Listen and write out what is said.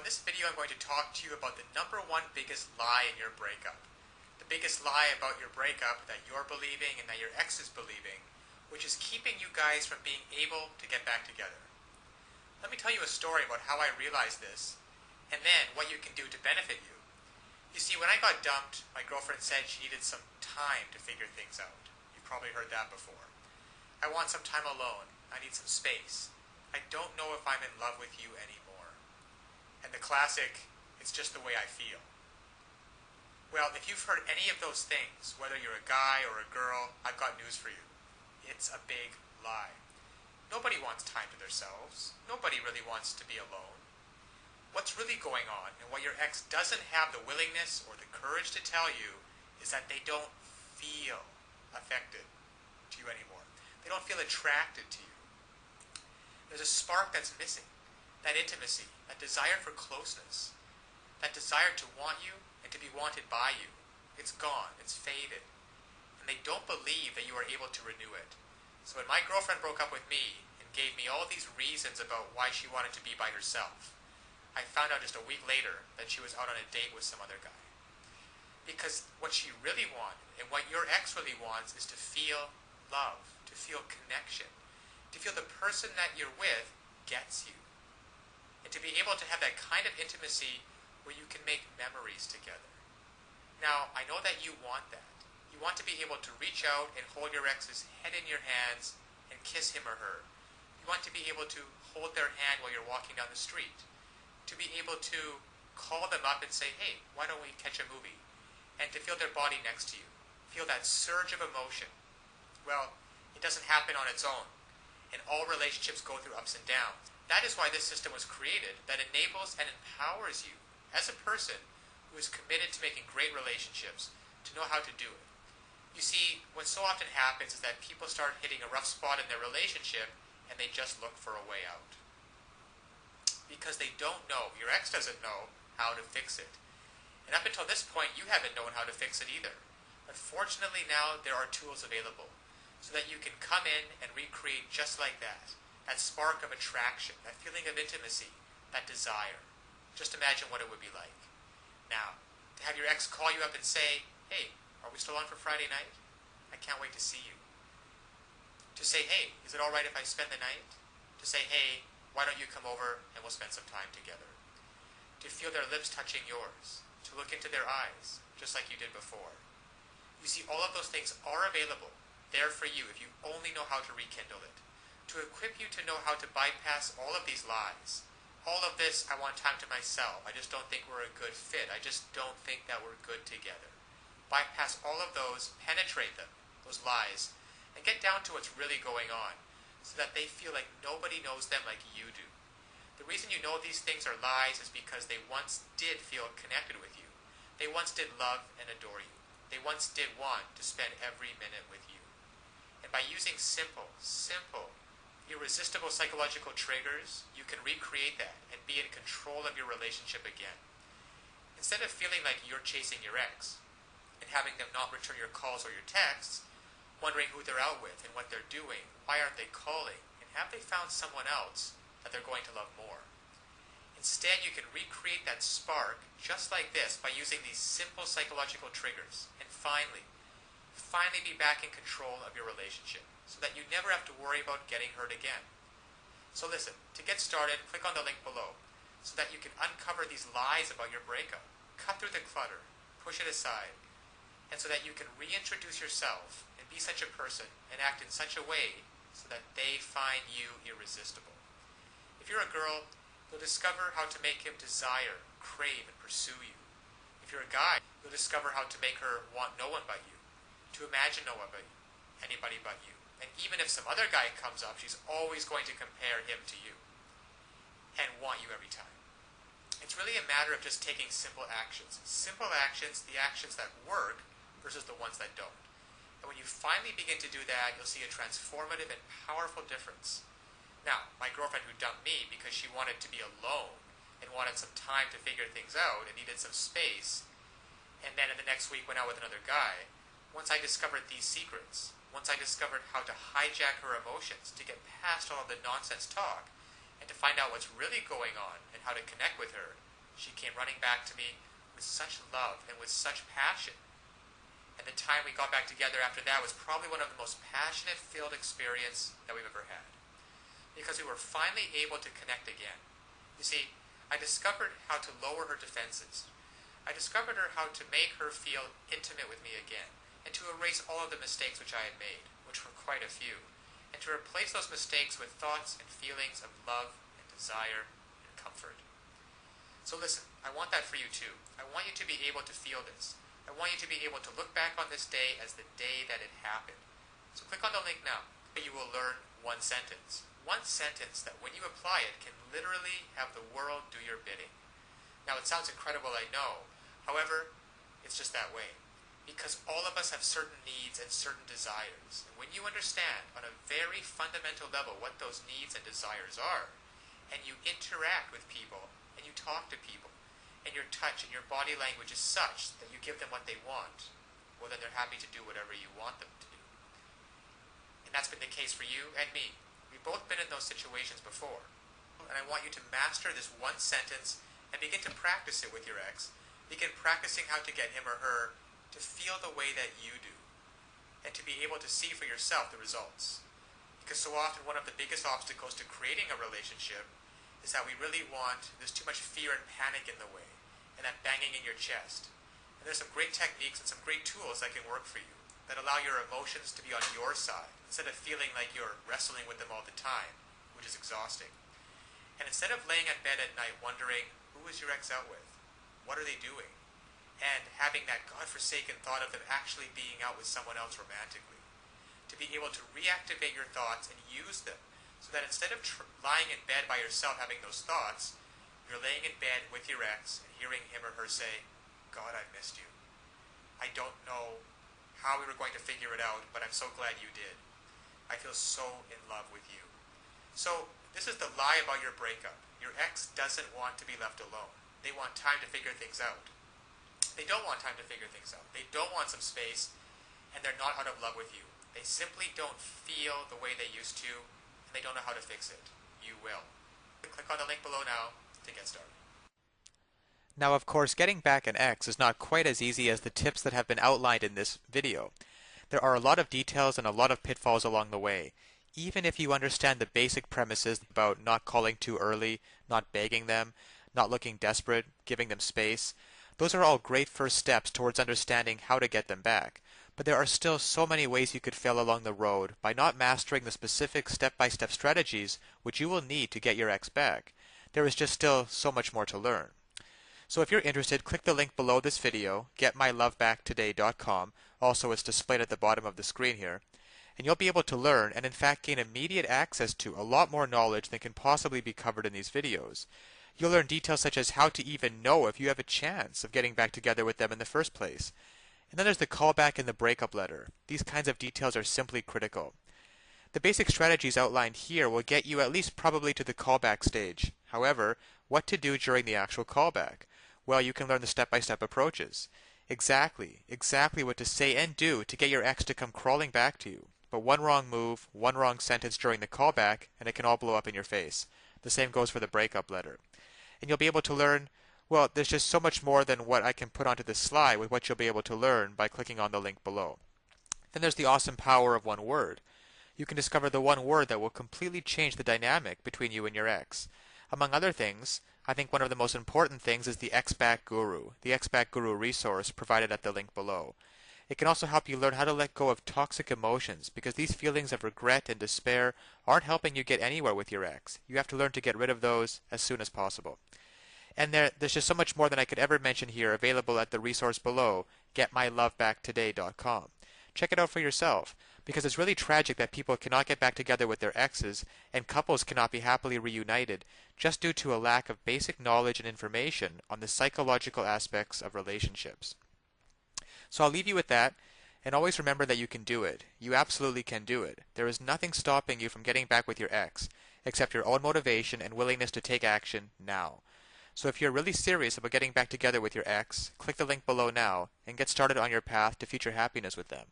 this video I'm going to talk to you about the number one biggest lie in your breakup. The biggest lie about your breakup that you're believing and that your ex is believing, which is keeping you guys from being able to get back together. Let me tell you a story about how I realized this, and then what you can do to benefit you. You see, when I got dumped, my girlfriend said she needed some time to figure things out. You've probably heard that before. I want some time alone. I need some space. I don't know if I'm in love with you anymore. And the classic, it's just the way I feel. Well, if you've heard any of those things, whether you're a guy or a girl, I've got news for you. It's a big lie. Nobody wants time to themselves. Nobody really wants to be alone. What's really going on, and what your ex doesn't have the willingness or the courage to tell you, is that they don't feel affected to you anymore. They don't feel attracted to you. There's a spark that's missing. That intimacy, that desire for closeness, that desire to want you and to be wanted by you. It's gone. It's faded. And they don't believe that you are able to renew it. So when my girlfriend broke up with me and gave me all these reasons about why she wanted to be by herself, I found out just a week later that she was out on a date with some other guy. Because what she really wanted, and what your ex really wants, is to feel love, to feel connection, to feel the person that you're with gets you. And to be able to have that kind of intimacy where you can make memories together. Now, I know that you want that. You want to be able to reach out and hold your ex's head in your hands and kiss him or her. You want to be able to hold their hand while you're walking down the street. To be able to call them up and say, hey, why don't we catch a movie? And to feel their body next to you. Feel that surge of emotion. Well, it doesn't happen on its own. And all relationships go through ups and downs. That is why this system was created, that enables and empowers you as a person who is committed to making great relationships to know how to do it. You see, what so often happens is that people start hitting a rough spot in their relationship and they just look for a way out. Because they don't know, your ex doesn't know how to fix it. And up until this point, you haven't known how to fix it either. But fortunately now, there are tools available so that you can come in and recreate just like that. That spark of attraction, that feeling of intimacy, that desire. Just imagine what it would be like. Now, to have your ex call you up and say, hey, are we still on for Friday night? I can't wait to see you. To say, hey, is it all right if I spend the night? To say, hey, why don't you come over and we'll spend some time together? To feel their lips touching yours. To look into their eyes, just like you did before. You see, all of those things are available, there for you if you only know how to rekindle it. To equip you to know how to bypass all of these lies. All of this, I want time to myself. I just don't think we're a good fit. I just don't think that we're good together. Bypass all of those, penetrate them, those lies, and get down to what's really going on so that they feel like nobody knows them like you do. The reason you know these things are lies is because they once did feel connected with you. They once did love and adore you. They once did want to spend every minute with you. And by using simple, irresistible psychological triggers, you can recreate that and be in control of your relationship again. Instead of feeling like you're chasing your ex and having them not return your calls or your texts, wondering who they're out with and what they're doing, why aren't they calling, and have they found someone else that they're going to love more. Instead, you can recreate that spark just like this by using these simple psychological triggers and finally be back in control of your relationship so that you never have to worry about getting hurt again. So listen, to get started, click on the link below so that you can uncover these lies about your breakup, cut through the clutter, push it aside, and so that you can reintroduce yourself and be such a person and act in such a way so that they find you irresistible. If you're a girl, you'll discover how to make him desire, crave, and pursue you. If you're a guy, you'll discover how to make her want no one but you, to imagine no one but you, anybody but you. And even if some other guy comes up, she's always going to compare him to you and want you every time. It's really a matter of just taking simple actions. Simple actions, the actions that work versus the ones that don't. And when you finally begin to do that, you'll see a transformative and powerful difference. Now, my girlfriend who dumped me because she wanted to be alone and wanted some time to figure things out and needed some space, and then in the next week went out with another guy, once I discovered these secrets, once I discovered how to hijack her emotions, to get past all of the nonsense talk, and to find out what's really going on and how to connect with her, She came running back to me with such love and with such passion. And the time we got back together after that was probably one of the most passionate-filled experience that we've ever had. Because we were finally able to connect again. You see, I discovered how to lower her defenses. I discovered how to make her feel intimate with me again, and to erase all of the mistakes which I had made, which were quite a few, and to replace those mistakes with thoughts and feelings of love and desire and comfort. So listen, I want that for you too. I want you to be able to feel this. I want you to be able to look back on this day as the day that it happened. So click on the link now. You will learn one sentence. One sentence that when you apply it can literally have the world do your bidding. Now it sounds incredible, I know. However, it's just that way. Because all of us have certain needs and certain desires. And when you understand on a very fundamental level what those needs and desires are, and you interact with people, and you talk to people, and your touch and your body language is such that you give them what they want, well then they're happy to do whatever you want them to do. And that's been the case for you and me. We've both been in those situations before. And I want you to master this one sentence and begin to practice it with your ex. Begin practicing how to get him or her to feel the way that you do, and to be able to see for yourself the results. Because so often one of the biggest obstacles to creating a relationship is that we really want, there's too much fear and panic in the way, and that banging in your chest. And there's some great techniques and some great tools that can work for you, that allow your emotions to be on your side, instead of feeling like you're wrestling with them all the time, which is exhausting. And instead of laying in bed at night wondering, who is your ex out with? What are they doing? And having that godforsaken thought of them actually being out with someone else romantically. To be able to reactivate your thoughts and use them, so that instead of lying in bed by yourself having those thoughts, you're laying in bed with your ex and hearing him or her say, God, I missed you. I don't know how we were going to figure it out, but I'm so glad you did. I feel so in love with you. So, this is the lie about your breakup. Your ex doesn't want to be left alone. They want time to figure things out. They don't want time to figure things out. They don't want some space, and they're not out of love with you. They simply don't feel the way they used to, and they don't know how to fix it. You will. Click on the link below now to get started. Now, of course, getting back an ex is not quite as easy as the tips that have been outlined in this video. There are a lot of details and a lot of pitfalls along the way. Even if you understand the basic premises about not calling too early, not begging them, not looking desperate, giving them space, those are all great first steps towards understanding how to get them back. But there are still so many ways you could fail along the road by not mastering the specific step-by-step strategies which you will need to get your ex back. There is just still so much more to learn. So if you're interested, click the link below this video, getmylovebacktoday.com. Also, it's displayed at the bottom of the screen here. And you'll be able to learn and in fact gain immediate access to a lot more knowledge than can possibly be covered in these videos. You'll learn details such as how to even know if you have a chance of getting back together with them in the first place. And then there's the callback and the breakup letter. These kinds of details are simply critical. The basic strategies outlined here will get you at least probably to the callback stage. However, what to do during the actual callback? Well, you can learn the step-by-step approaches. Exactly what to say and do to get your ex to come crawling back to you. But one wrong move, one wrong sentence during the callback, and it can all blow up in your face. The same goes for the breakup letter. And you'll be able to learn, well, there's just so much more than what I can put onto this slide with what you'll be able to learn by clicking on the link below. Then there's the awesome power of one word. You can discover the one word that will completely change the dynamic between you and your ex. Among other things, I think one of the most important things is the Ex-Back Guru, the Ex-Back Guru resource provided at the link below. It can also help you learn how to let go of toxic emotions, because these feelings of regret and despair aren't helping you get anywhere with your ex. You have to learn to get rid of those as soon as possible. And there's just so much more than I could ever mention here available at the resource below, getmylovebacktoday.com. Check it out for yourself, because it's really tragic that people cannot get back together with their exes and couples cannot be happily reunited just due to a lack of basic knowledge and information on the psychological aspects of relationships. So I'll leave you with that, and always remember that you can do it. You absolutely can do it. There is nothing stopping you from getting back with your ex, except your own motivation and willingness to take action now. So if you're really serious about getting back together with your ex, click the link below now and get started on your path to future happiness with them.